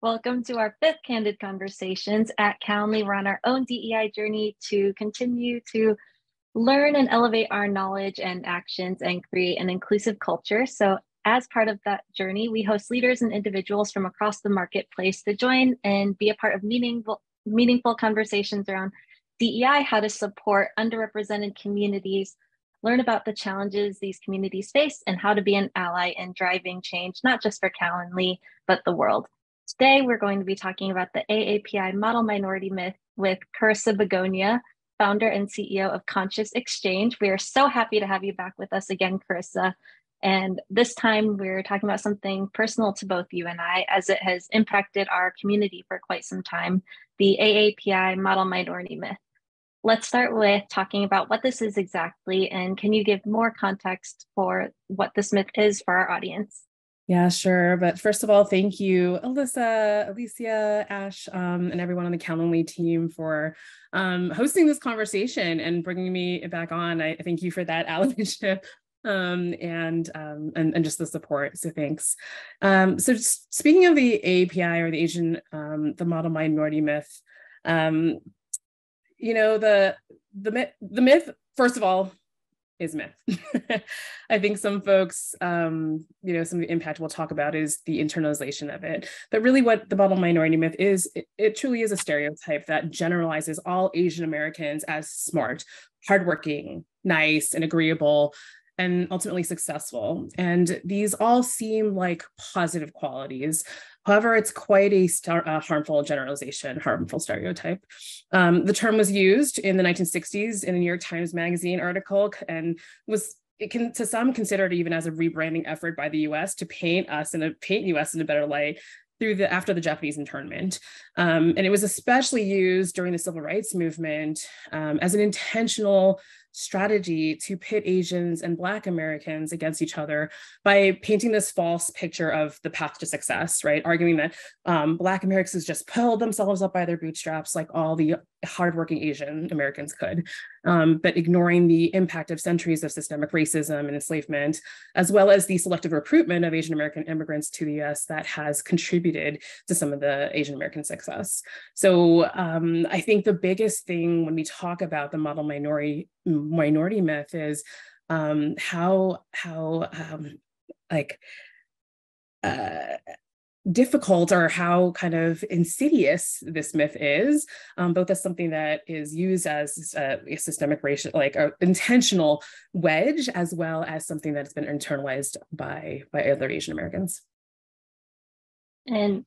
Welcome to our fifth Candid Conversations. At Calendly, we're on our own DEI journey to continue to learn and elevate our knowledge and actions and create an inclusive culture. So as part of that journey, we host leaders and individuals from across the marketplace to join and be a part of meaningful conversations around DEI, how to support underrepresented communities, learn about the challenges these communities face, and how to be an ally in driving change, not just for Calendly, but the world. Today, we're going to be talking about the AAPI model minority myth with Carissa Begonia, founder and CEO of CONSCIOUSXCHANGE. We are so happy to have you back with us again, Carissa. And this time we're talking about something personal to both you and I, as it has impacted our community for quite some time, the AAPI model minority myth. Let's start with talking about what this is exactly, and can you give more context for what this myth is for our audience? Yeah, sure. But first of all, thank you, Alyssa, Alicia, Ash, and everyone on the Calendly team for hosting this conversation and bringing me back on. I thank you for that, Alicia, and just the support. So thanks. So speaking of the AAPI or the Asian, the model minority myth, the myth, first of all, is myth. I think some folks, some of the impact we'll talk about is the internalization of it. But really what the model minority myth is, it truly is a stereotype that generalizes all Asian Americans as smart, hardworking, nice, and agreeable, and ultimately successful. And these all seem like positive qualities. However, it's quite a harmful generalization, harmful stereotype. The term was used in the 1960s in a New York Times Magazine article and to some considered even as a rebranding effort by the US to paint US in a better light after the Japanese internment. And it was especially used during the civil rights movement as an intentional strategy to pit Asians and Black Americans against each other by painting this false picture of the path to success, right? Arguing that Black Americans just pulled themselves up by their bootstraps like all the hardworking Asian Americans could, but ignoring the impact of centuries of systemic racism and enslavement, as well as the selective recruitment of Asian American immigrants to the US that has contributed to some of the Asian American success. So I think the biggest thing when we talk about the model minority myth is how difficult or how kind of insidious this myth is, both as something that is used as a systemic racial, like an intentional wedge, as well as something that's been internalized by other Asian Americans. And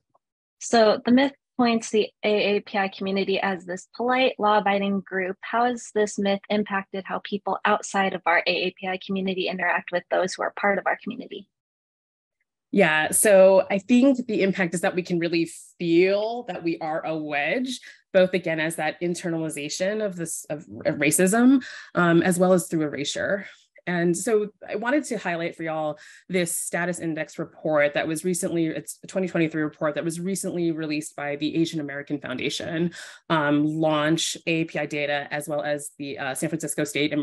so the myth points the AAPI community as this polite, law-abiding group. How has this myth impacted how people outside of our AAPI community interact with those who are part of our community? Yeah, so I think the impact is that we can really feel that we are a wedge, both again as that internalization of racism, as well as through erasure. And so I wanted to highlight for y'all this status index report that was it's a 2023 report that was recently released by the Asian American Foundation, launch AAPI data, as well as the San Francisco State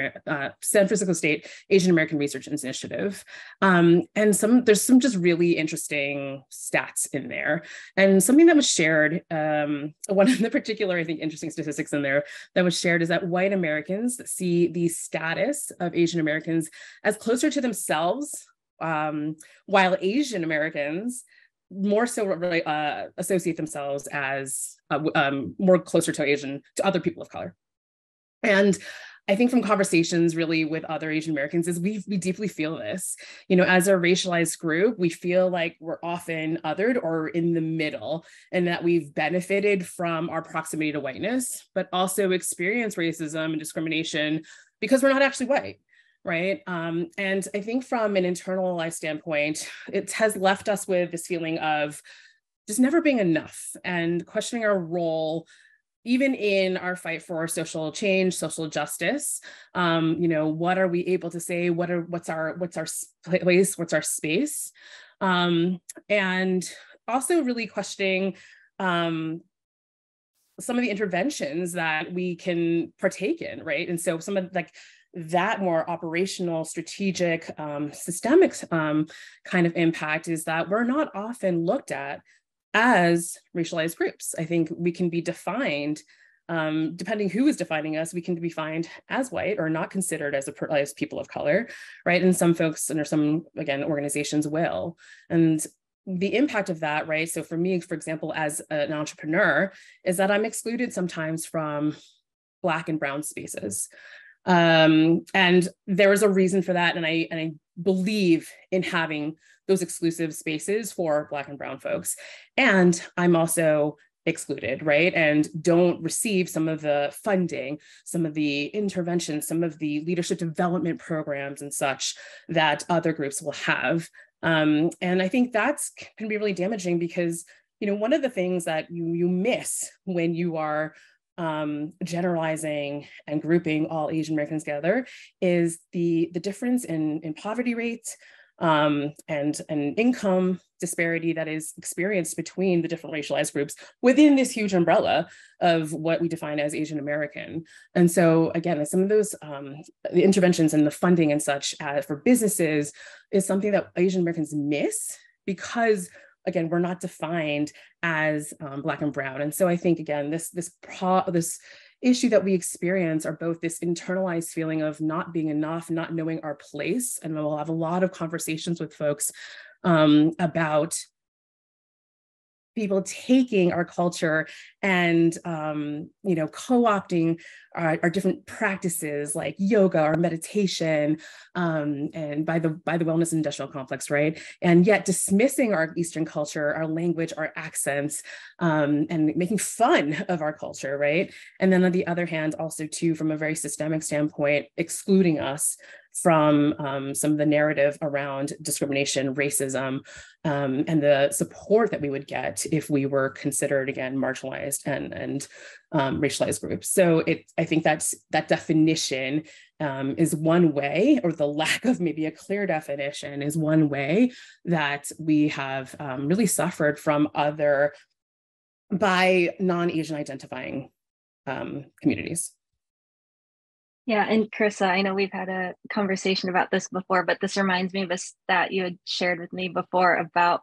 Asian American Research Initiative. And there's some just really interesting stats in there. And something that was shared, one of the particular, I think, interesting statistics in there that was shared is that white Americans see the status of Asian Americans as closer to themselves, while Asian Americans more so associate themselves as more closer to other people of color. And I think from conversations really with other Asian Americans is we deeply feel this, as a racialized group, we feel like we're often othered or in the middle, and that we've benefited from our proximity to whiteness, but also experience racism and discrimination because we're not actually white. Right. And I think from an internalized standpoint, it has left us with this feeling of just never being enough and questioning our role, even in our fight for social change, social justice. What are we able to say? What's our place? What's our space? And also really questioning some of the interventions that we can partake in, right? And so some of that more operational, strategic, systemic kind of impact is that we're not often looked at as racialized groups. I think we can be defined, depending who is defining us, we can be defined as white or not considered as people of color, right? And some folks and some, again, organizations will. And the impact of that, right? So for me, for example, as an entrepreneur, is that I'm excluded sometimes from Black and brown spaces. And there is a reason for that. And I believe in having those exclusive spaces for Black and brown folks. And I'm also excluded, right? And don't receive some of the funding, some of the interventions, some of the leadership development programs and such that other groups will have. And I think that's can be really damaging because, you know, one of the things that you miss when you are generalizing and grouping all Asian Americans together is the difference in poverty rates and income disparity that is experienced between the different racialized groups within this huge umbrella of what we define as Asian American. And so again, some of those the interventions and the funding and such for businesses is something that Asian Americans miss because again, we're not defined as Black and brown. And so I think, again, this issue that we experience are both this internalized feeling of not being enough, not knowing our place. And we'll have a lot of conversations with folks about people taking our culture and, you know, co-opting our different practices like yoga or meditation, and by the wellness and industrial complex, right? And yet dismissing our Eastern culture, our language, our accents, and making fun of our culture, right? And then on the other hand, also too, from a very systemic standpoint, excluding us from some of the narrative around discrimination, racism, and the support that we would get if we were considered, again, marginalized and racialized groups. So I think that definition is one way, or the lack of maybe a clear definition is one way that we have really suffered from by non-Asian identifying communities. Yeah, and Carissa, I know we've had a conversation about this before, but this reminds me of a stat you had shared with me before about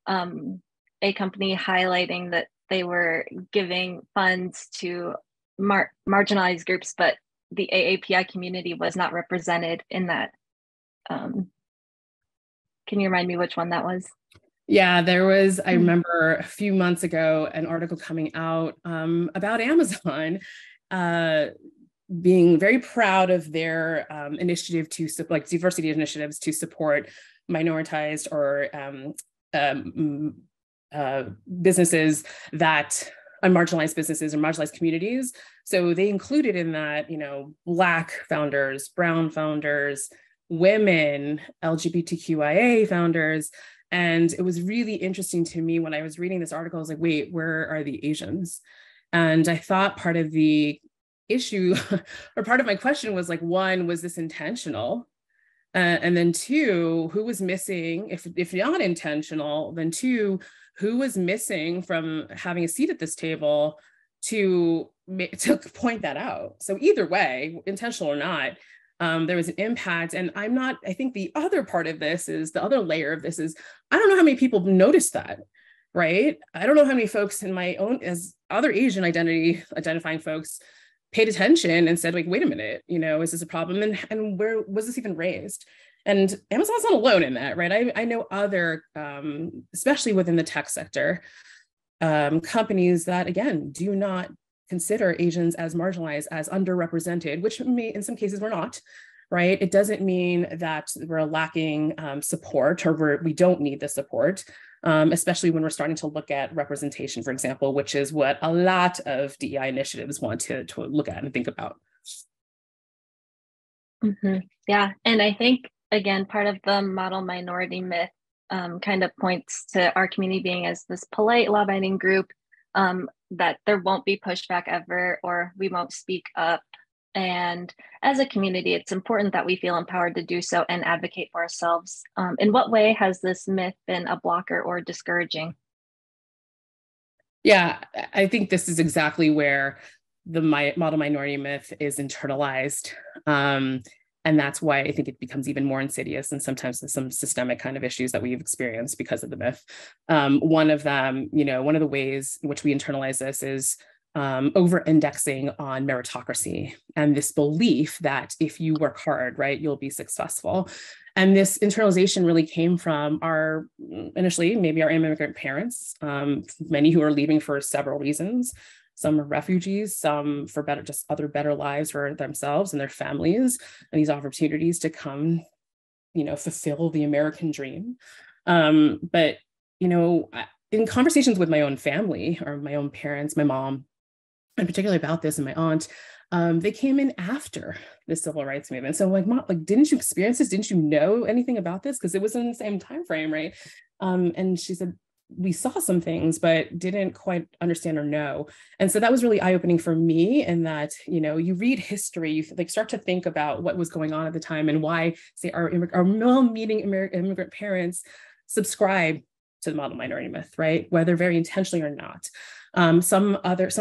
a company highlighting that they were giving funds to marginalized groups, but the AAPI community was not represented in that. Can you remind me which one that was? Yeah, there was, I remember a few months ago, an article coming out about Amazon being very proud of their initiative to like diversity initiatives to support minoritized or businesses that marginalized businesses or marginalized communities. So they included in that, you know, Black founders, brown founders, women, LGBTQIA founders. And it was really interesting to me when I was reading this article. I was like, wait, where are the Asians? And I thought part of the issue or part of my question was like, one, was this intentional? And then two, who was missing? If not intentional, then two, who was missing from having a seat at this table to point that out? So either way, intentional or not, there was an impact. And I think the other part of this is, the other layer of this is, I don't know how many people noticed that, right? I don't know how many folks in my own, as other Asian identifying folks, paid attention and said, like, wait a minute, you know, is this a problem? And where was this even raised? And Amazon's not alone in that, right? I know other, especially within the tech sector, companies that, again, do not consider Asians as marginalized, as underrepresented, which in some cases we're not, right? It doesn't mean that we're lacking support or we don't need the support, especially when we're starting to look at representation, for example, which is what a lot of DEI initiatives want to look at and think about. Mm-hmm. Yeah, and I think, again, part of the model minority myth kind of points to our community being as this polite, law-abiding group, that there won't be pushback ever, or we won't speak up. And as a community, it's important that we feel empowered to do so and advocate for ourselves. In what way has this myth been a blocker or discouraging? Yeah, I think this is exactly where the model minority myth is internalized. And that's why I think it becomes even more insidious, and sometimes there's some systemic kind of issues that we've experienced because of the myth. One of them, one of the ways in which we internalize this is over-indexing on meritocracy and this belief that if you work hard, right, you'll be successful. And this internalization really came from initially, maybe our immigrant parents, many who are leaving for several reasons. Some are refugees, some for better lives for themselves and their families, and these opportunities to come, fulfill the American dream. But in conversations with my own family or my own parents, my mom, and particularly about this, and my aunt, they came in after the civil rights movement. So I'm like, Mom, didn't you experience this? Didn't you know anything about this? Because it was in the same time frame, right? And she said, we saw some things, but didn't quite understand or know. And so that was really eye-opening for me, in that, you read history, you start to think about what was going on at the time and why, say, our well-meaning immigrant parents subscribe to the model minority myth, right? Whether very intentionally or not. Some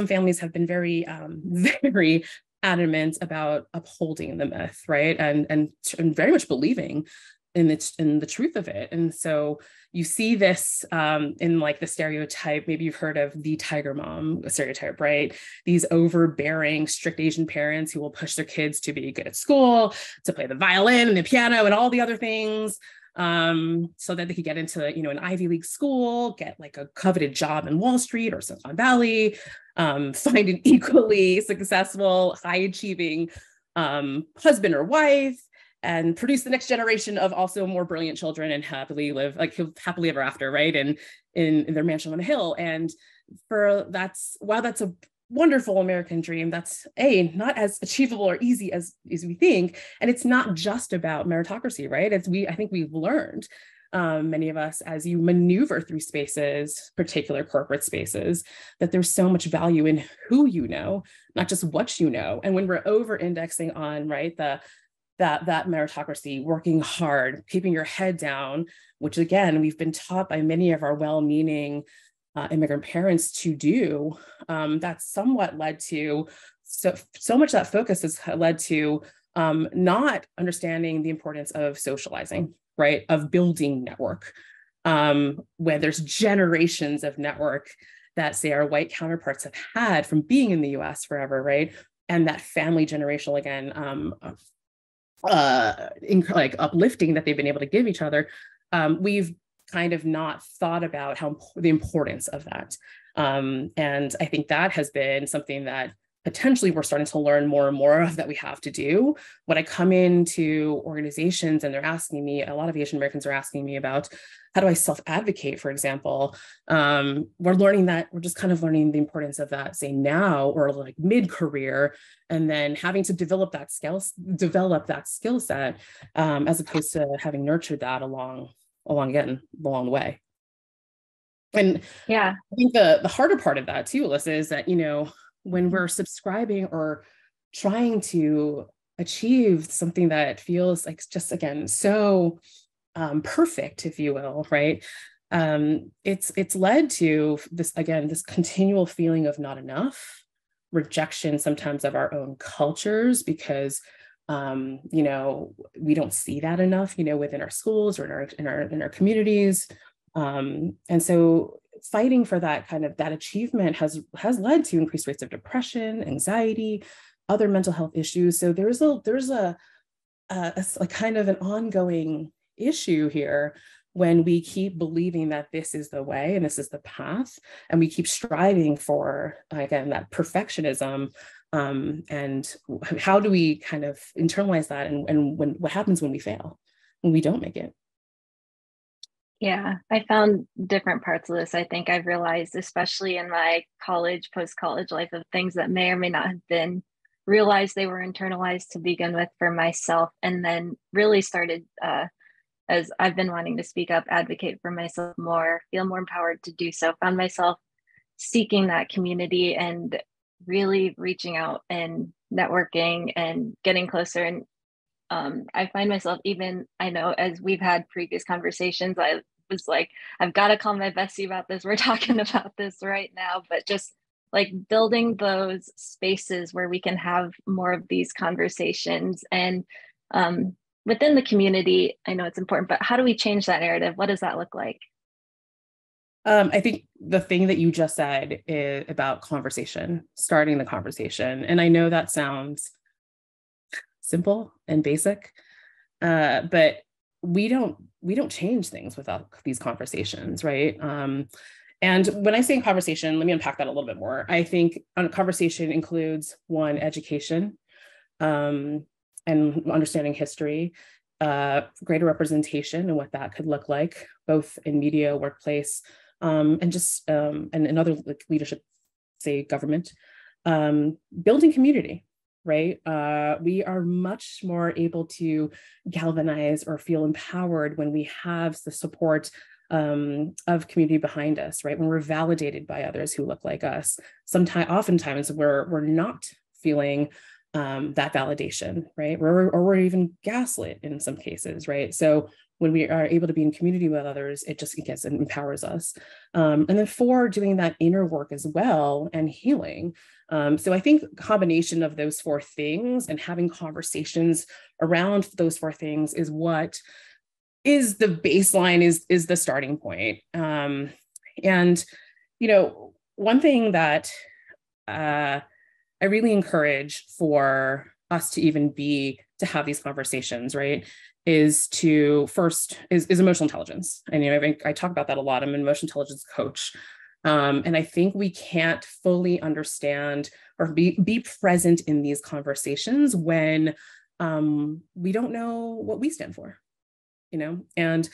families have been very, very adamant about upholding the myth, right? And very much believing in the truth of it. And so you see this in the stereotype, maybe you've heard of the tiger mom stereotype, right? These overbearing, strict Asian parents who will push their kids to be good at school, to play the violin and the piano and all the other things, so that they could get into, an Ivy League school, get a coveted job in Wall Street or Silicon Valley, find an equally successful, high-achieving husband or wife, and produce the next generation of also more brilliant children, and happily live happily ever after, right? And in their mansion on a hill. And while that's a wonderful American dream, that's not as achievable or easy as we think. And it's not just about meritocracy, right? I think we've learned, many of us, as you maneuver through spaces, particular corporate spaces, that there's so much value in who you know, not just what you know. And when we're over-indexing on, right, that meritocracy, working hard, keeping your head down, which again, we've been taught by many of our well-meaning immigrant parents to do, that's somewhat led to, so much that focus has led to not understanding the importance of socializing, right? Of building network, where there's generations of network that, say, our white counterparts have had from being in the US forever, right? And that family generational, again, uplifting that they've been able to give each other, we've kind of not thought about the importance of that. And I think that has been something that potentially we're starting to learn more and more of, that we have to do. When I come into organizations and they're asking me, a lot of Asian Americans are asking me about, how do I self-advocate, for example? We're just kind of learning the importance of that, say now, or mid-career, and then having to develop that skill set, as opposed to having nurtured that along the way. And yeah, I think the harder part of that too, Alyssa, is that, when we're subscribing or trying to achieve something that feels like just, again, so perfect, if you will, right? It's led to this continual feeling of not enough, rejection sometimes of our own cultures, because we don't see that enough, within our schools or in our communities. And so fighting for that achievement has led to increased rates of depression, anxiety, other mental health issues. So there's a kind of an ongoing issue here when we keep believing that this is the way and this is the path, and we keep striving for, again, that perfectionism. And how do we kind of internalize that, and what happens when we fail, when we don't make it? Yeah, I found different parts of this. I think I've realized, especially in my post-college life, of things that may or may not have been realized they were internalized to begin with for myself, and then really started, as I've been wanting to speak up, advocate for myself more, feel more empowered to do so, found myself seeking that community and really reaching out and networking and getting closer. And I find myself, even, I know, as we've had previous conversations, I was like, I've got to call my bestie about this. We're talking about this right now, but just building those spaces where we can have more of these conversations, and Within the community, I know it's important, but how do we change that narrative? What does that look like? I think the thing that you just said is about conversation, starting the conversation. And I know that sounds simple and basic, but we don't change things without these conversations, right? And when I say conversation, let me unpack that a little bit more. I think a conversation includes one, education, and understanding history, greater representation and what that could look like, both in media, workplace, and just and in other like leadership, say government, building community, right? We are much more able to galvanize or feel empowered when we have the support of community behind us, right? When we're validated by others who look like us. Oftentimes we're not feeling that validation, right? Or we're even gaslit in some cases, right? So when we are able to be in community with others, it just empowers us. And then 4, doing that inner work as well and healing. So I think a combination of those 4 things and having conversations around those 4 things is what is the baseline, is the starting point. And, one thing that I really encourage for us to even to have these conversations, right, is emotional intelligence. And, I talk about that a lot. I'm an emotional intelligence coach. And I think we can't fully understand or be present in these conversations when we don't know what we stand for, and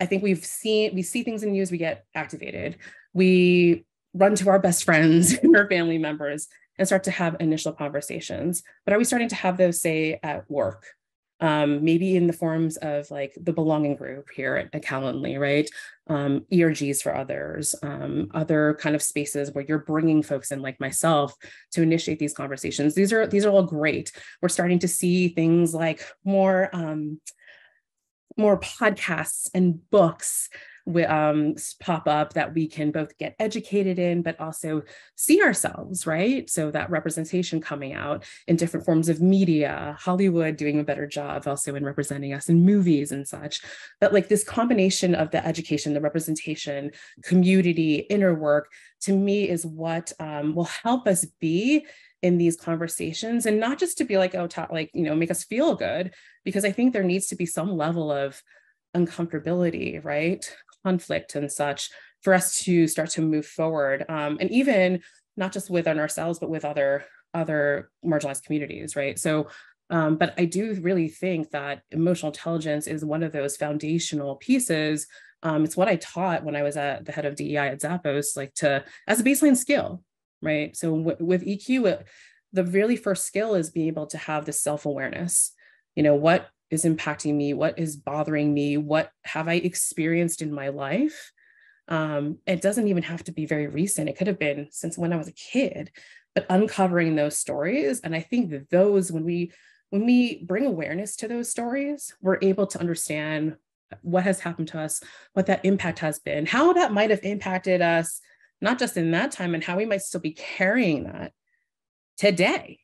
I think we see things in news, we get activated. We run to our best friends and our family members and start to have initial conversations. But are we starting to have those, say, at work? Maybe in the forms of like the belonging group here at Calendly, right? ERGs for others, other kind of spaces where you're bringing folks in like myself to initiate these conversations. These are all great. We're starting to see things like more podcasts and books pop up that we can both get educated in, but also see ourselves, right? So that representation coming out in different forms of media, Hollywood doing a better job also in representing us in movies and such. But like this combination of the education, the representation, community, inner work, to me is what will help us be in these conversations, and not just to be like, make us feel good, because I think there needs to be some level of uncomfortability, right? Conflict and such for us to start to move forward. And even not just within ourselves, but with other marginalized communities, right? So, but I do really think that emotional intelligence is one of those foundational pieces. It's what I taught when I was at the head of DEI at Zappos, as a baseline skill, right? So with EQ, the really first skill is being able to have this self-awareness. What is impacting me? What is bothering me? What have I experienced in my life? It doesn't even have to be very recent. It could have been since when I was a kid, but uncovering those stories. And I think that those, when we bring awareness to those stories, we're able to understand what has happened to us, what that impact has been, how that might have impacted us, not just in that time, and how we might still be carrying that today,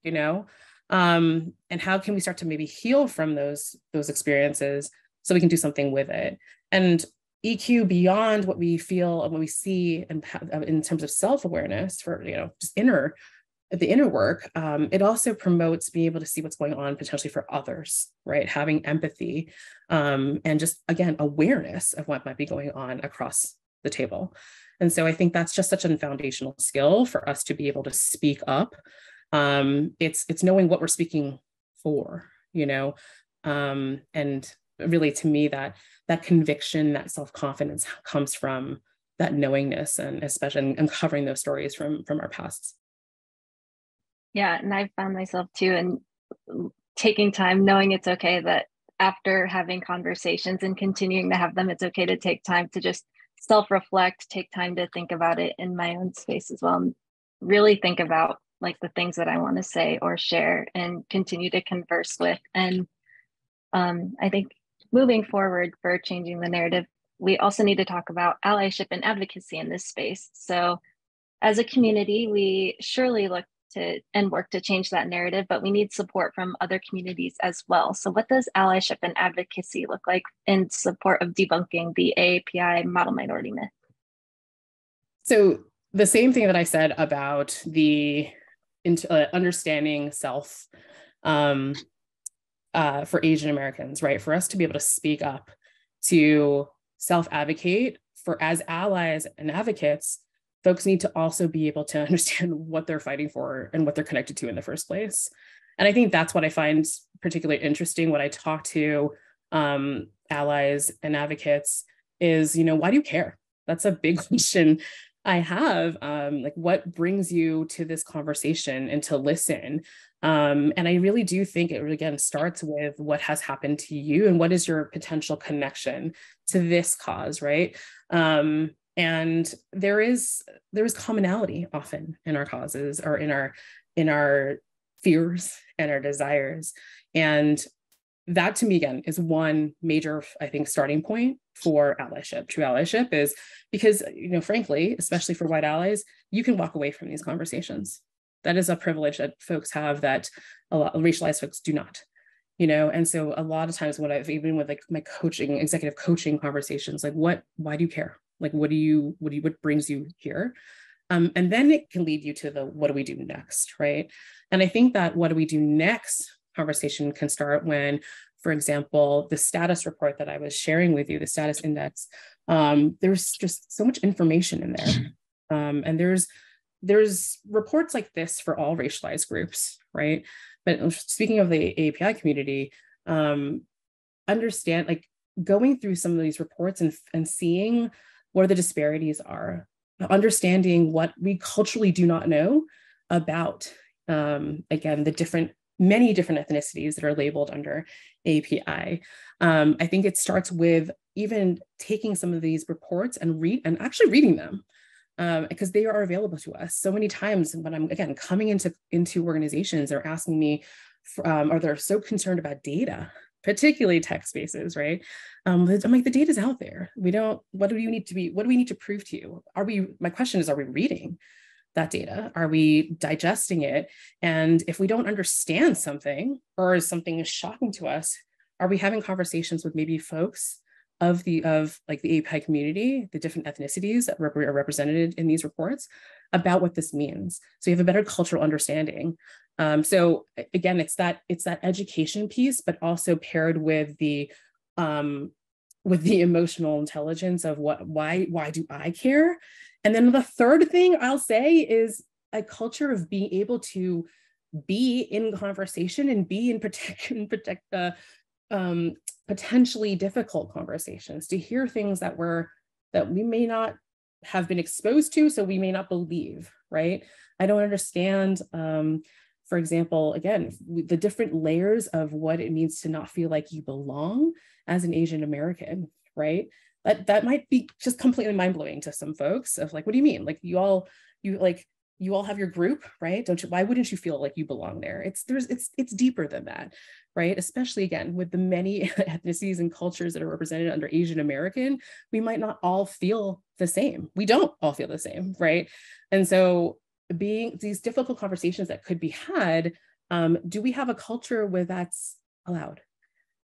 and how can we start to maybe heal from those experiences so we can do something with it. And EQ, beyond what we feel and what we see and in terms of self-awareness for just the inner work, it also promotes being able to see what's going on potentially for others, right? Having empathy, and just, again, awareness of what might be going on across the table. And so I think that's just such a foundational skill for us to be able to speak up. It's knowing what we're speaking for, and really, to me, that conviction, that self-confidence comes from that knowingness, and especially uncovering those stories from our pasts. Yeah, and I've found myself too, and taking time, knowing it's okay that after having conversations and continuing to have them, it's okay to take time to just self-reflect, take time to think about it in my own space as well, and really think about like the things that I want to say or share and continue to converse with. And I think moving forward for changing the narrative, we also need to talk about allyship and advocacy in this space. So as a community, we surely look and work to change that narrative, but we need support from other communities as well. So what does allyship and advocacy look like in support of debunking the AAPI model minority myth? So the same thing that I said about the understanding self for Asian Americans, right? For us to be able to speak up, to self-advocate for as allies and advocates, folks need to also be able to understand what they're fighting for and what they're connected to in the first place. And I think that's what I find particularly interesting when I talk to allies and advocates is, why do you care? That's a big question I have. Like, what brings you to this conversation and to listen? And I really do think it, again, starts with what has happened to you and what is your potential connection to this cause, right? And there is commonality often in our causes or in our fears and our desires. And that, to me, again, is one major, I think, starting point for allyship. True allyship is because, frankly, especially for white allies, you can walk away from these conversations. That is a privilege that folks have that a lot of racialized folks do not, and so a lot of times when I've, even with like my coaching, executive coaching conversations, like why do you care? Like, what brings you here? And then it can lead you to the, what do we do next, right? And I think that what do we do next conversation can start when, for example, the status report that I was sharing with you, the status index, there's just so much information in there. And there's reports like this for all racialized groups, right? But speaking of the AAPI community, understand, like, going through some of these reports and seeing what the disparities are, understanding what we culturally do not know about, again, many different ethnicities that are labeled under API. I think it starts with even taking some of these reports and actually reading them, because they are available to us. So many times when I'm, again, coming into organizations, they're asking me, or they're so concerned about data, particularly tech spaces, right? I'm like, the data's out there. What do we need to prove to you? My question is, are we reading that data? Are we digesting it? And if we don't understand something, or something is shocking to us, are we having conversations with maybe folks of the API community, the different ethnicities that are represented in these reports, about what this means? So you have a better cultural understanding. So again, it's that education piece, but also paired with the emotional intelligence of why do I care? And then the third thing I'll say is a culture of being able to be in conversation and be in potentially difficult conversations, to hear things that we may not have been exposed to, so we may not believe, right? I don't understand, for example, again, the different layers of what it means to not feel like you belong as an Asian American, right? That might be just completely mind-blowing to some folks, of like, what do you mean? Like, you all have your group, right? Why wouldn't you feel like you belong there? It's deeper than that, right? Especially, again, with the many ethnicities and cultures that are represented under Asian American, we might not all feel the same. We don't all feel the same, right? And so being these difficult conversations that could be had, do we have a culture where that's allowed,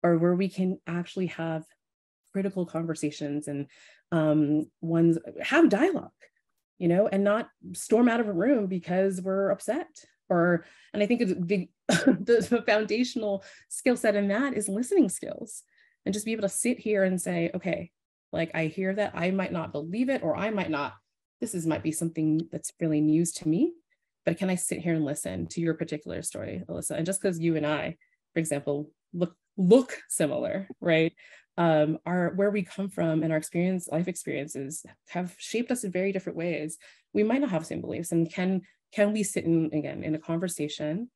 or where we can actually have critical conversations and have dialogue, and not storm out of a room because we're upset? And I think the foundational skill set in that is listening skills, and just be able to sit here and say, okay, like, I hear that, I might not believe it, or I might not, might be something that's really news to me, but can I sit here and listen to your particular story, Alyssa? And just because you and I, for example, look similar, right? Where we come from and our life experiences have shaped us in very different ways. We might not have the same beliefs, and can we sit in a conversation,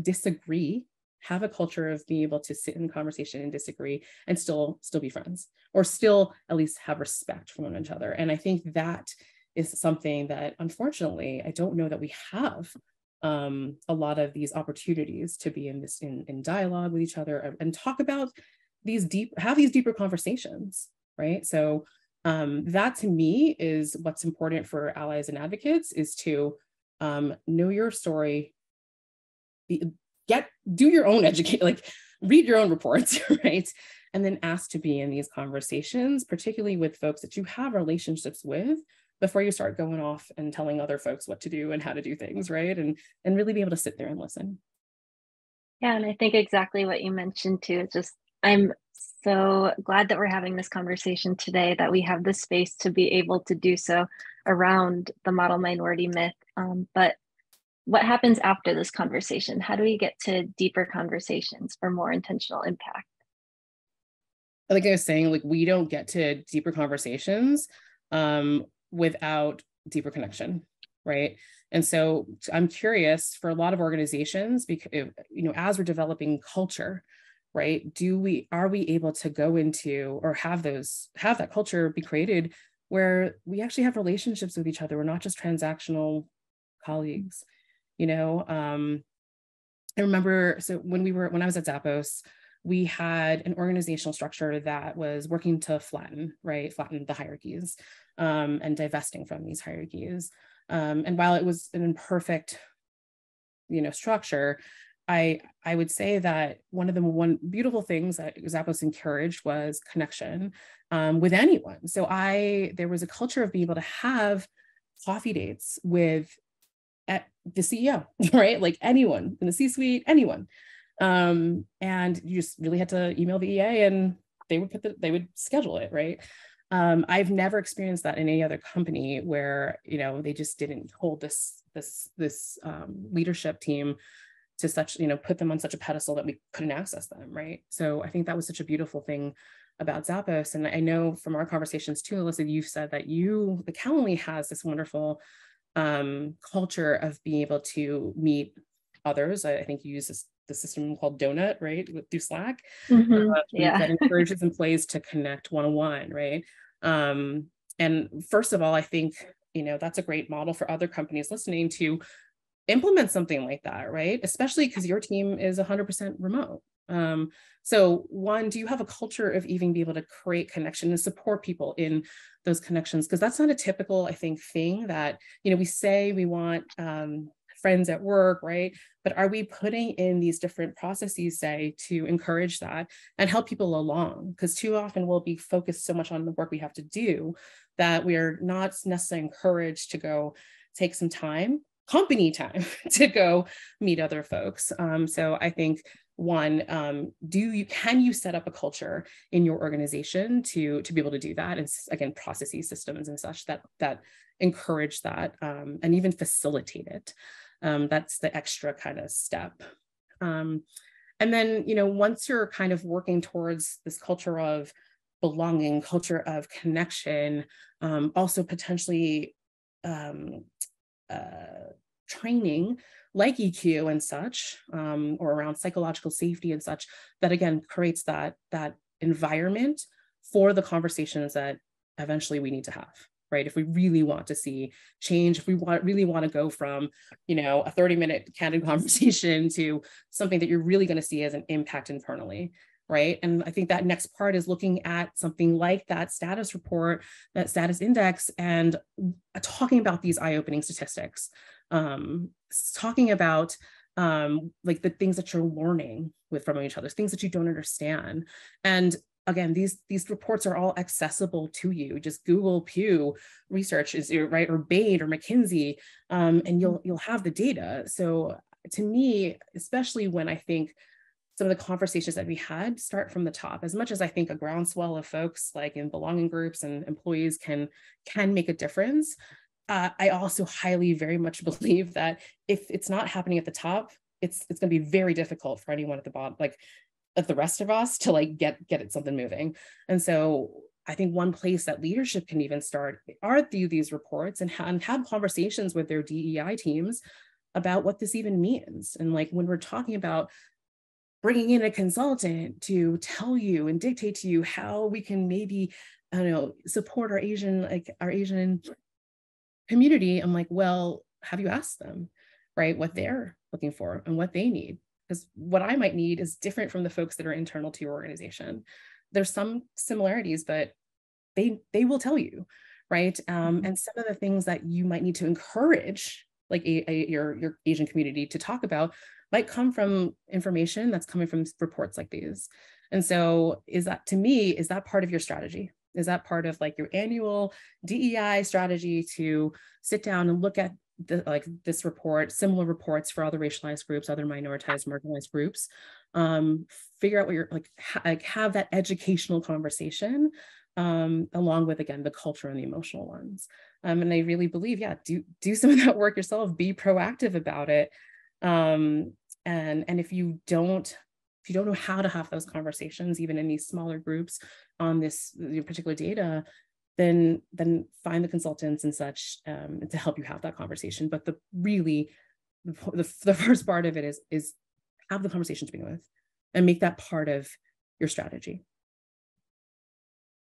disagree, have a culture of being able to sit in conversation and disagree, and still be friends, or still at least have respect for one another. And I think that is something that, unfortunately, I don't know that we have a lot of these opportunities to be in dialogue with each other and talk about have these deeper conversations, right? So that, to me, is what's important for allies and advocates, is to know your story, do your own educate, like read your own reports, right? And then ask to be in these conversations, particularly with folks that you have relationships with, before you start going off and telling other folks what to do and how to do things, right? And really be able to sit there and listen. Yeah, and I think exactly what you mentioned too. It's just, I'm so glad that we're having this conversation today, that we have the space to be able to do so around the model minority myth. But what happens after this conversation? How do we get to deeper conversations for more intentional impact? Like I was saying, like we don't get to deeper conversations without deeper connection, right? And so I'm curious for a lot of organizations, because as we're developing culture, right? Are we able to go into, or have that culture be created where we actually have relationships with each other? We're not just transactional colleagues, I remember, so when I was at Zappos, we had an organizational structure that was working to flatten the hierarchies, and divesting from these hierarchies. And while it was an imperfect, structure, I would say that one beautiful things that Zappos encouraged was connection with anyone. So there was a culture of being able to have coffee dates with the CEO, right? Like anyone in the C-suite, anyone. And you just really had to email the EA and they would schedule it, right? I've never experienced that in any other company where, they just didn't hold this leadership team to such, put them on such a pedestal that we couldn't access them, right? So I think that was such a beautiful thing about Zappos. And I know from our conversations too, Alyssa, you've said that the Calendly has this wonderful culture of being able to meet others. I think you use the system called Donut, right, through Slack, Yeah. that encourages employees to connect one-on-one, right? And first of all, I think, that's a great model for other companies listening to implement something like that, right? Especially because your team is 100% remote. So one, do you have a culture of even be able to create connection and support people in those connections? Because that's not a typical, I think, thing that, we say we want friends at work, right? But are we putting in these different processes, say, to encourage that and help people along? Because too often we'll be focused so much on the work we have to do that we are not necessarily encouraged to go take some time, company time, to go meet other folks. So I think one, can you set up a culture in your organization to be able to do that? And again, processes, systems and such that encourage that, and even facilitate it. That's the extra kind of step. And then, once you're kind of working towards this culture of belonging, culture of connection, also potentially training like EQ and such, or around psychological safety and such, that again creates that environment for the conversations that eventually we need to have, right? If we really want to see change, if we really want to go from, a 30-minute candid conversation to something that you're really going to see as an impact internally, right? And I think that next part is looking at something like that status report, that status index, and talking about these eye-opening statistics, talking about like the things that you're learning from each other, things that you don't understand. And again, these reports are all accessible to you. Just Google Pew Research, right, or Bain or McKinsey, and you'll have the data. So to me, especially when I think some of the conversations that we had start from the top, as much as I think a groundswell of folks like in belonging groups and employees can make a difference, I also very much believe that if it's not happening at the top, it's going to be very difficult for anyone at the bottom, like at the rest of us, to like get it something moving. And so I think one place that leadership can even start are through these reports and have conversations with their DEI teams about what this even means. And like when we're talking about bringing in a consultant to tell you and dictate to you how we can maybe, I don't know, support our Asian community, I'm like, well, have you asked them, right, what they're looking for and what they need? Because what I might need is different from the folks that are internal to your organization. There's some similarities, but they will tell you, right? And some of the things that you might need to encourage like your Asian community to talk about might come from information that's coming from reports like these. And so is that part of your strategy? Is that part of like your annual DEI strategy to sit down and look at this report, similar reports for other racialized groups, other minoritized, marginalized groups, figure out what you're have that educational conversation, along with, again, the culture and the emotional ones. And I really believe, do some of that work yourself, be proactive about it. And if you don't know how to have those conversations, even in these smaller groups on this particular data, then find the consultants and such to help you have that conversation. But the first part of it is have the conversation to begin with and make that part of your strategy.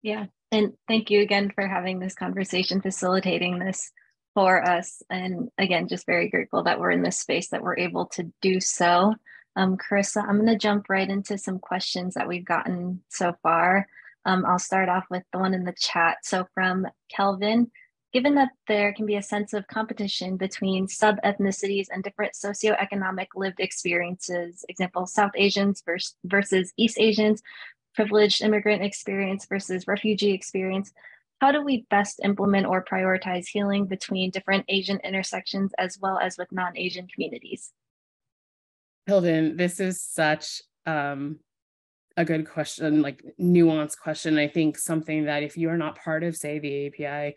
Yeah, and thank you again for having this conversation, facilitating this for us. And again, just very grateful that we're in this space, that we're able to do so. Carissa, I'm going to jump right into some questions that we've gotten so far. I'll start off with the one in the chat. So from Kelvin, given that there can be a sense of competition between sub-ethnicities and different socioeconomic lived experiences, example, South Asians versus East Asians, privileged immigrant experience versus refugee experience, how do we best implement or prioritize healing between different Asian intersections as well as with non-Asian communities? Hilden, this is such a good question, like nuanced question. I think something that if you are not part of, say, the AAPI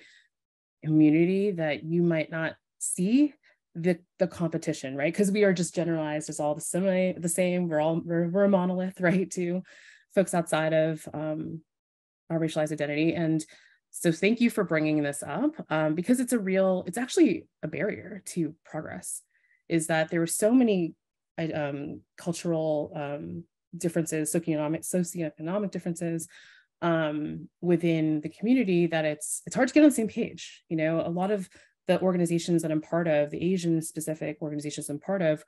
community, that you might not see the competition, right? Because we are just generalized as all the same. We're a monolith, right? To folks outside of our racialized identity. And so thank you for bringing this up, because it's actually a barrier to progress, is that there were so many cultural differences, socioeconomic differences within the community, that it's hard to get on the same page. You know, a lot of the organizations that I'm part of, the Asian specific organizations I'm part of,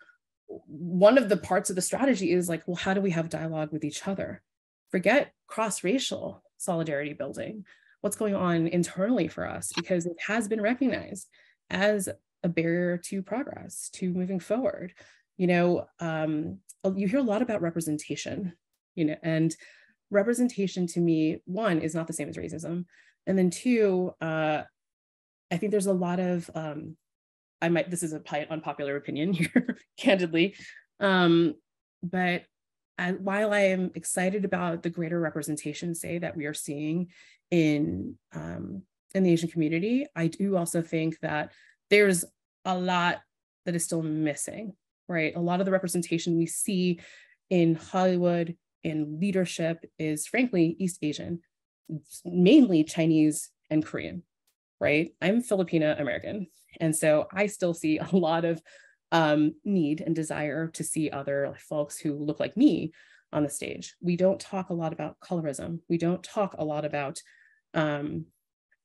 one of the parts of the strategy is like, well, how do we have dialogue with each other? Forget cross-racial solidarity building. What's going on internally for us? Because it has been recognized as a barrier to progress, to moving forward. You know, you hear a lot about representation, you know, and representation to me, one, is not the same as racism. And then two, I think there's a lot of, this is a unpopular opinion here, candidly, but while I am excited about the greater representation, say, that we are seeing in the Asian community, I do also think that there's a lot that is still missing, right? A lot of the representation we see in Hollywood, in leadership, is frankly East Asian, mainly Chinese and Korean, right? I'm Filipino American. And so I still see a lot of need and desire to see other folks who look like me on the stage. We don't talk a lot about colorism. We don't talk a lot about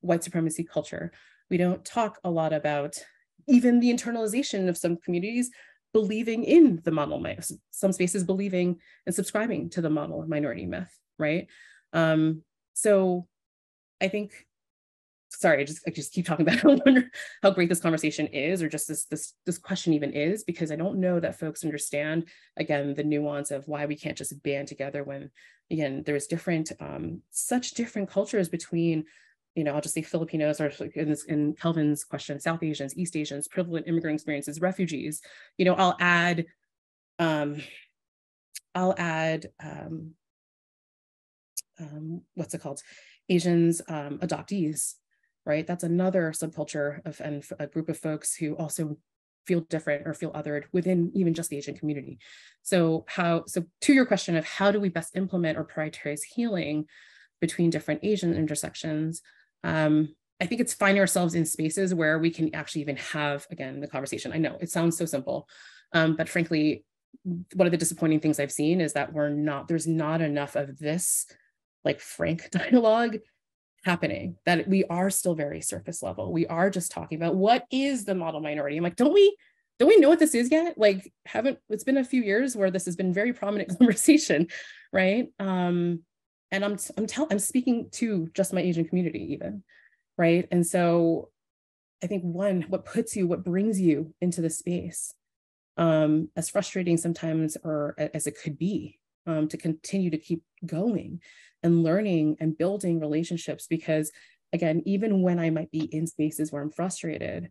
white supremacy culture. We don't talk a lot about even the internalization of some communities believing in the model, some spaces believing and subscribing to the model minority myth, right? So I think, sorry, I just keep talking about it. I wonder how great this conversation is, or just this question even is, because I don't know that folks understand, again, the nuance of why we can't just band together when, again, there's such different cultures between, you know, I'll just say Filipinos, or in Kelvin's question, South Asians, East Asians, privileged immigrant experiences, refugees. You know, I'll add what's it called? Asians, adoptees, right? That's another subculture and a group of folks who also feel different or feel othered within even just the Asian community. So to your question of how do we best implement or prioritize healing between different Asian intersections, I think it's finding ourselves in spaces where we can actually even have, again, the conversation. I know it sounds so simple, but frankly, one of the disappointing things I've seen is that there's not enough of this like frank dialogue happening, that we are still very surface level. We are just talking about what is the model minority. I'm like, don't we know what this is yet? Like, it's been a few years where this has been very prominent conversation, right? And I'm speaking to just my Asian community even, right? And so I think what brings you into the space, as frustrating sometimes or as it could be, to continue to keep going and learning and building relationships. Because again, even when I might be in spaces where I'm frustrated,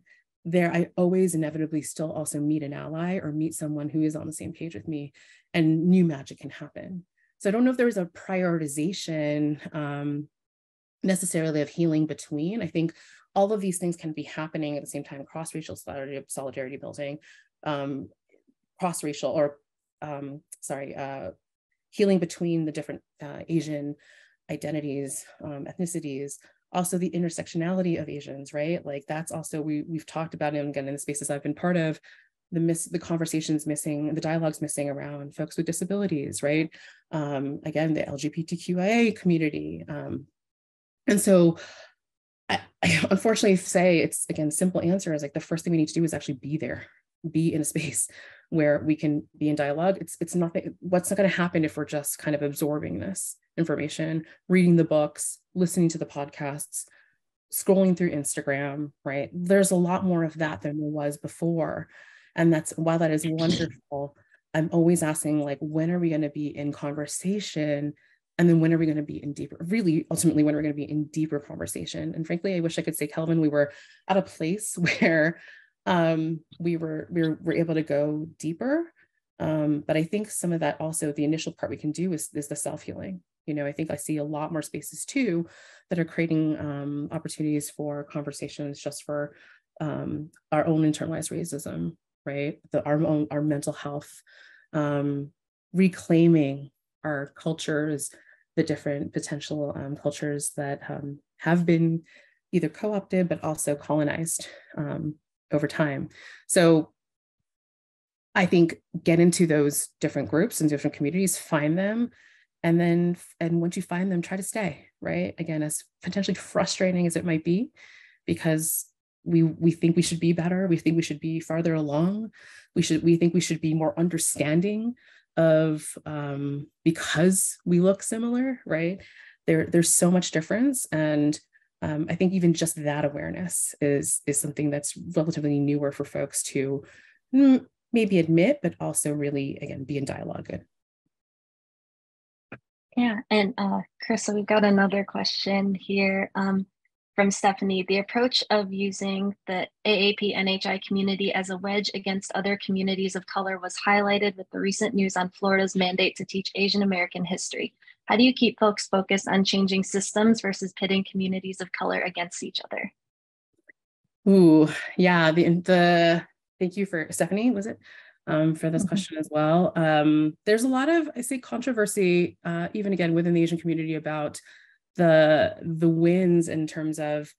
I always inevitably still also meet an ally or meet someone who is on the same page with me, and new magic can happen. So I don't know if there's a prioritization necessarily of healing between. I think all of these things can be happening at the same time: cross-racial solidarity building, cross-racial or healing between the different Asian identities, ethnicities, also the intersectionality of Asians, right? Like that's also, we've talked about it again in the spaces I've been part of, the conversations missing, the dialogues missing around folks with disabilities, right? Again, the LGBTQIA community. And so I unfortunately say, it's again, simple answer is like the first thing we need to do is actually be there, be in a space where we can be in dialogue. It's nothing, what's not going to happen if we're just kind of absorbing this information, reading the books, listening to the podcasts, scrolling through Instagram, right? There's a lot more of that than there was before. And while that is wonderful, I'm always asking, like, when are we going to be in conversation? And then when are we going to be in deeper, really, ultimately, when are we going to be in deeper conversation? And frankly, I wish I could say, Kelvin, we were at a place where we were able to go deeper. But I think some of that also, the initial part we can do is the self-healing. You know, I think I see a lot more spaces too that are creating opportunities for conversations just for our own internalized racism, right? Our mental health, reclaiming our cultures, the different potential cultures that have been either co-opted but also colonized over time. So I think get into those different groups and different communities, find them, and once you find them, try to stay, right? Again, as potentially frustrating as it might be, because we think we should be better, we think we should be farther along, we think we should be more understanding of because we look similar, right? There's so much difference, and I think even just that awareness is something that's relatively newer for folks to maybe admit, but also really, again, be in dialogue with. Yeah, and Carissa, we've got another question here from Stephanie. The approach of using the AAP NHI community as a wedge against other communities of color was highlighted with the recent news on Florida's mandate to teach Asian American history. How do you keep folks focused on changing systems versus pitting communities of color against each other? Ooh, yeah, thank you for Stephanie, was it? For this question as well. There's a lot of, I say, controversy, even again within the Asian community, about the wins in terms of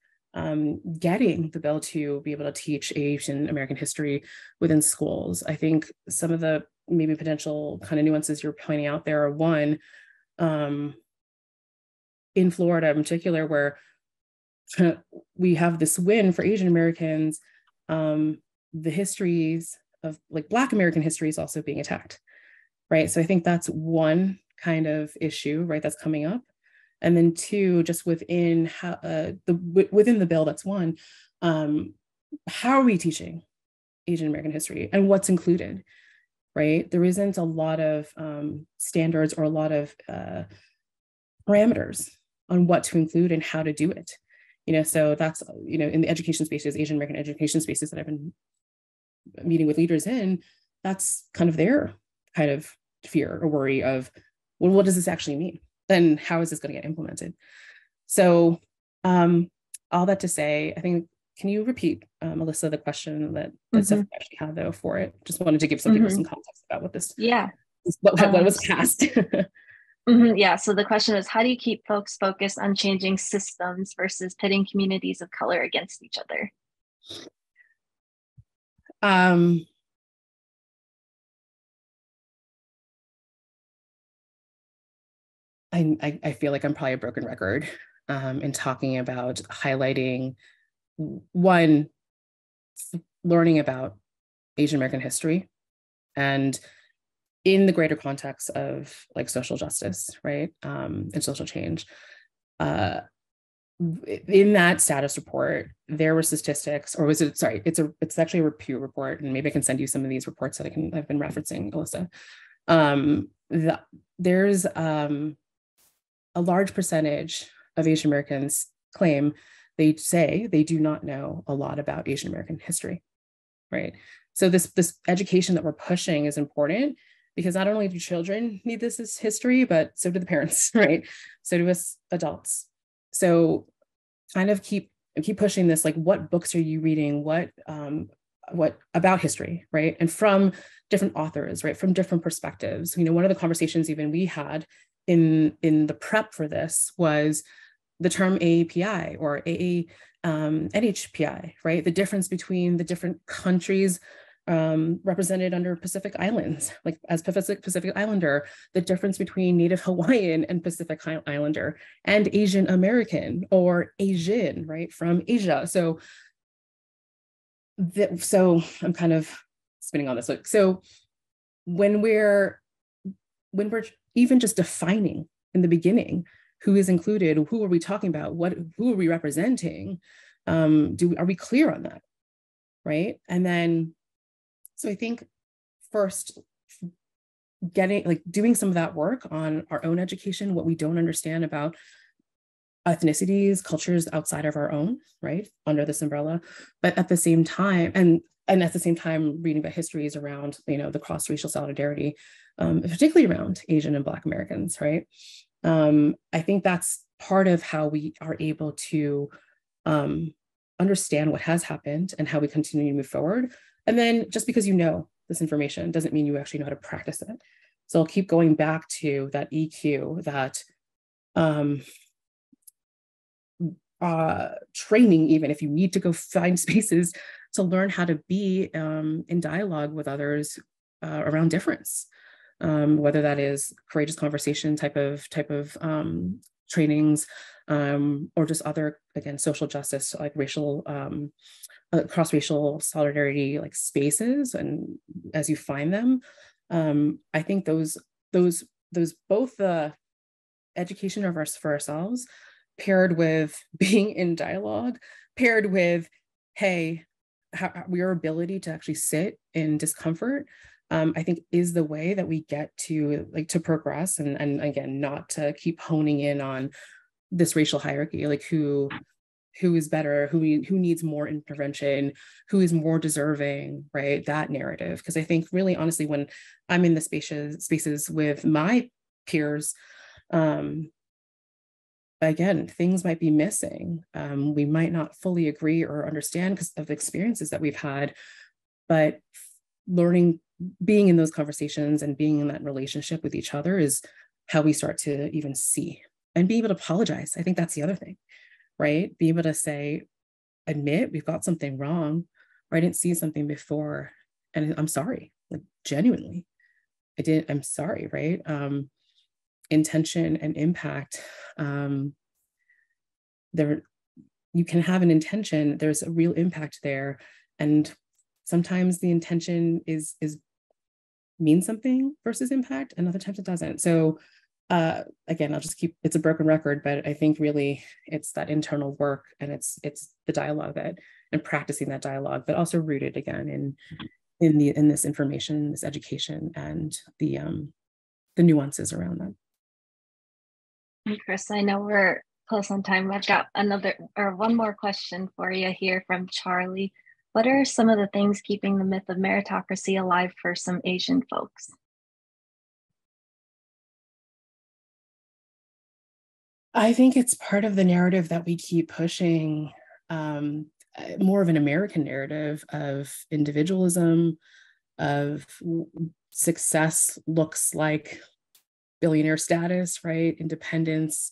getting the bill to be able to teach Asian American history within schools. I think some of the maybe potential kind of nuances you're pointing out there are, one, in Florida in particular, where we have this win for Asian Americans, the histories of like Black American history is also being attacked, right? So I think that's one kind of issue, right, that's coming up. And then two, just within within the bill, that's one, how are we teaching Asian American history and what's included, right? There isn't a lot of standards or a lot of parameters on what to include and how to do it. You know, so that's, you know, in the education spaces, Asian American education spaces that I've been meeting with leaders in, that's kind of their kind of fear or worry of, well, what does this actually mean? Then how is this going to get implemented? So all that to say, I think, can you repeat, Alyssa, the question that Stephanie actually had though for it? Just wanted to give some people some context about what this, what was passed. Yeah, so the question is, how do you keep folks focused on changing systems versus pitting communities of color against each other? I feel like I'm probably a broken record in talking about highlighting, one, learning about Asian American history and in the greater context of like social justice, right, and social change. in that status report, there were statistics, or was it, sorry, it's actually a Pew report, and maybe I can send you some of these reports that I've been referencing, Alyssa. There's a large percentage of Asian Americans claim they say they do not know a lot about Asian American history, right? So this education that we're pushing is important, because not only do children need this as history, but so do the parents, right? So do us adults. So kind of keep pushing this, like, what books are you reading? What about history, right? And from different authors, right? From different perspectives. You know, one of the conversations even we had in the prep for this was the term AAPI or NHPI, right? The difference between the different countries represented under Pacific Islands, like as Pacific Islander, the difference between Native Hawaiian and Pacific Islander, and Asian American or Asian, right, from Asia. So I'm kind of spinning on this. So when we're even just defining in the beginning who is included, who are we talking about, who are we representing, are we clear on that, right? And then, so I think first doing some of that work on our own education, what we don't understand about ethnicities, cultures outside of our own, right, under this umbrella, but at the same time, and at the same time, reading about histories around, you know, the cross-racial solidarity, particularly around Asian and Black Americans, right? I think that's part of how we are able to understand what has happened and how we continue to move forward. And then just because you know this information doesn't mean you actually know how to practice it. So I'll keep going back to that EQ, that training, even if you need to go find spaces to learn how to be in dialogue with others around difference, whether that is courageous conversation type of trainings, or just other, again, social justice, like racial, cross-racial solidarity, like spaces, and as you find them, I think those both the education of for ourselves, paired with being in dialogue, paired with, hey, your ability to actually sit in discomfort, I think is the way that we get to progress, and again, not to keep honing in on this racial hierarchy, like who is better, who needs more intervention, who is more deserving, right? That narrative. Because I think really honestly, when I'm in the spaces with my peers, again, things might be missing. We might not fully agree or understand because of the experiences that we've had, but learning, being in those conversations and being in that relationship with each other is how we start to even see and be able to apologize. I think that's the other thing, right? Be able to say, admit we've got something wrong, or I didn't see something before, and I'm sorry, like genuinely, I'm sorry, right? Intention and impact. There, you can have an intention, there's a real impact there, and sometimes the intention is means something versus impact, and other times it doesn't. So again, I'll just keep, it's a broken record, but I think really it's that internal work, and it's the dialogue and practicing that dialogue, but also rooted again in this information, this education, and the nuances around that. And Chris, I know we're close on time. I've got one more question for you here from Charlie. What are some of the things keeping the myth of meritocracy alive for some Asian folks? I think it's part of the narrative that we keep pushing, more of an American narrative of individualism, of success looks like billionaire status, right? Independence.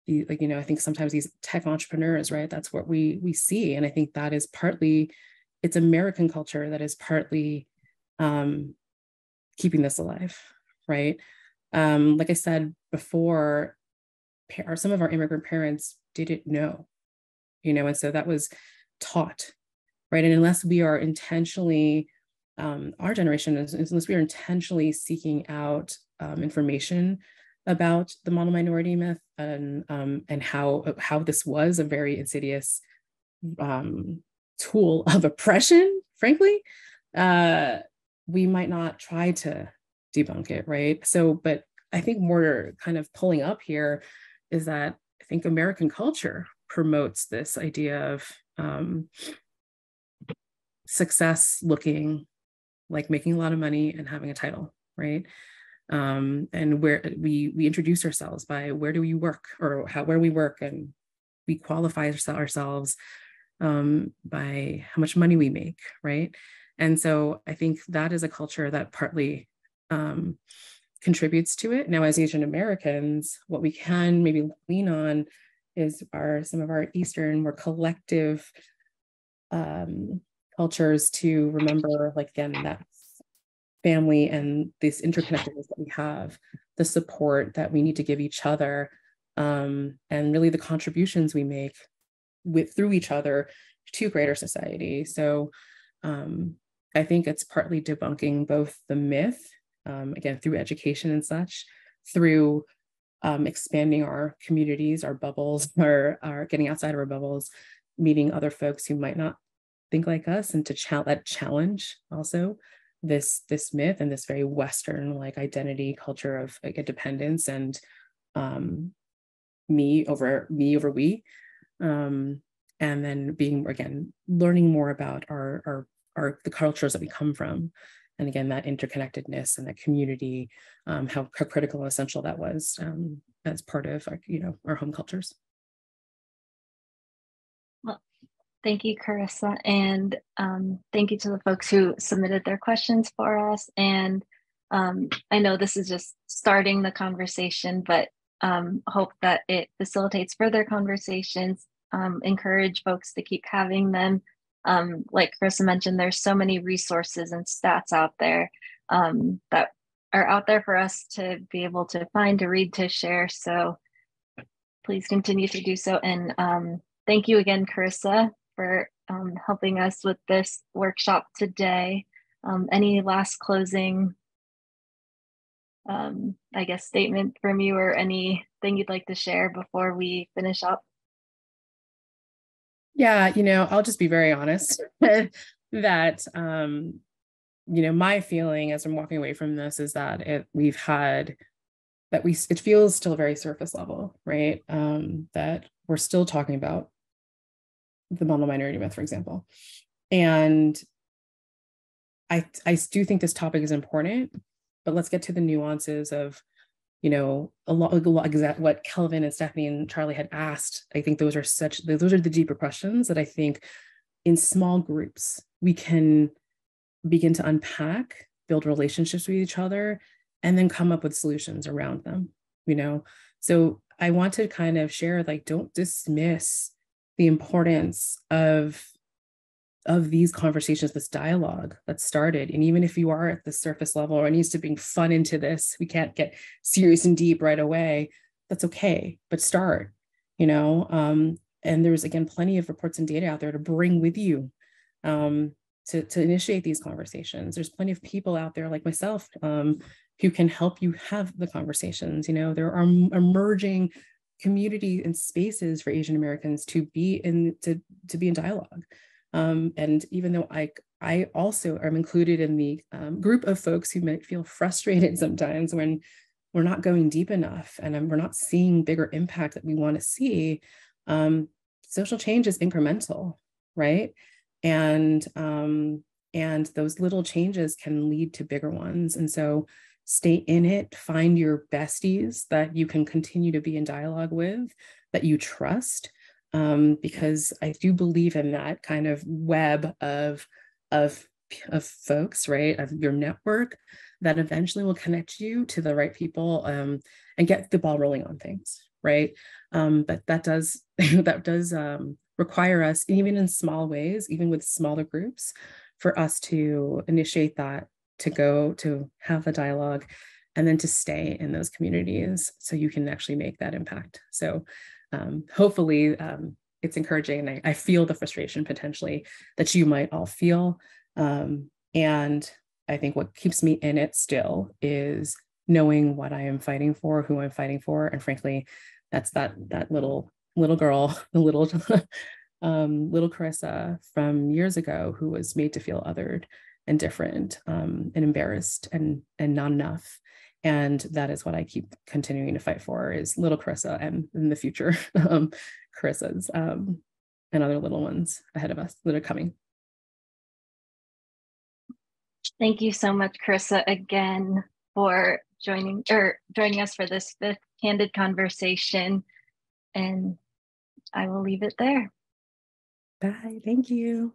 Like, you know, I think sometimes these tech entrepreneurs, right? That's what we see. And I think that is partly, it's American culture that is partly keeping this alive, right? Like I said before, some of our immigrant parents didn't know, you know, and so that was taught, right? And unless we are intentionally, our generation, unless we are intentionally seeking out information about the model minority myth and how this was a very insidious tool of oppression, frankly, we might not try to debunk it, right? So, but I think more kind of pulling up here is that I think American culture promotes this idea of success looking like making a lot of money and having a title, right? And where we introduce ourselves by where do we work or where we work, and we qualify ourselves by how much money we make, right? And so I think that is a culture that partly contributes to it. Now, as Asian Americans, what we can maybe lean on is some of our Eastern, more collective cultures to remember, like, again, that family and this interconnectedness that we have, the support that we need to give each other, and really the contributions we make through each other to greater society. So I think it's partly debunking both the myth, again, through education and such, through expanding our communities, our bubbles, our getting outside of our bubbles, meeting other folks who might not think like us, and to challenge also this myth and this very Western like identity culture of like independence and me over we, and then being, again, learning more about the cultures that we come from, and again that interconnectedness and that community, how critical and essential that was as part of our home cultures. Well, thank you, Carissa, and thank you to the folks who submitted their questions for us. And I know this is just starting the conversation, but hope that it facilitates further conversations. Encourage folks to keep having them. Like Carissa mentioned, there's so many resources and stats out there that are out there for us to be able to find, to read, to share. So please continue to do so. And thank you again, Carissa, for helping us with this workshop today. Any last closing, I guess, statement from you, or anything you'd like to share before we finish up? Yeah, I'll just be very honest that, my feeling as I'm walking away from this is that it feels still very surface level, right? That we're still talking about the model minority myth, for example. And I do think this topic is important, but let's get to the nuances of, a lot what Kelvin and Stephanie and Charlie had asked. I think those are the deeper questions that I think in small groups we can begin to unpack, build relationships with each other, and then come up with solutions around them, So I want to kind of share, like, don't dismiss the importance of these conversations, this dialogue that started. And even if you are at the surface level or needs to bring fun into this, we can't get serious and deep right away. That's okay, but start, and there's, again, plenty of reports and data out there to bring with you to initiate these conversations. There's plenty of people out there like myself who can help you have the conversations. There are emerging community and spaces for Asian Americans to be in dialogue. And even though I also am included in the group of folks who might feel frustrated sometimes when we're not going deep enough and we're not seeing bigger impact that we want to see, social change is incremental, right? And those little changes can lead to bigger ones. And so stay in it, find your besties that you can continue to be in dialogue with, that you trust. Because I do believe in that kind of web of folks, right, of your network that eventually will connect you to the right people, and get the ball rolling on things, right? But that does require us, even in small ways, even with smaller groups, for us to initiate that, to go to have the dialogue, and then to stay in those communities so you can actually make that impact. So hopefully it's encouraging, and I feel the frustration potentially that you might all feel. And I think what keeps me in it still is knowing what I am fighting for, who I'm fighting for. And frankly, that's that little girl, the little little Carissa from years ago, who was made to feel othered and different, and embarrassed and not enough. And that is what I keep continuing to fight for, is little Carissa, and in the future Carissas, and other little ones ahead of us that are coming. Thank you so much, Carissa, again for joining us for this 5th Candid Conversation. And I will leave it there. Bye. Thank you.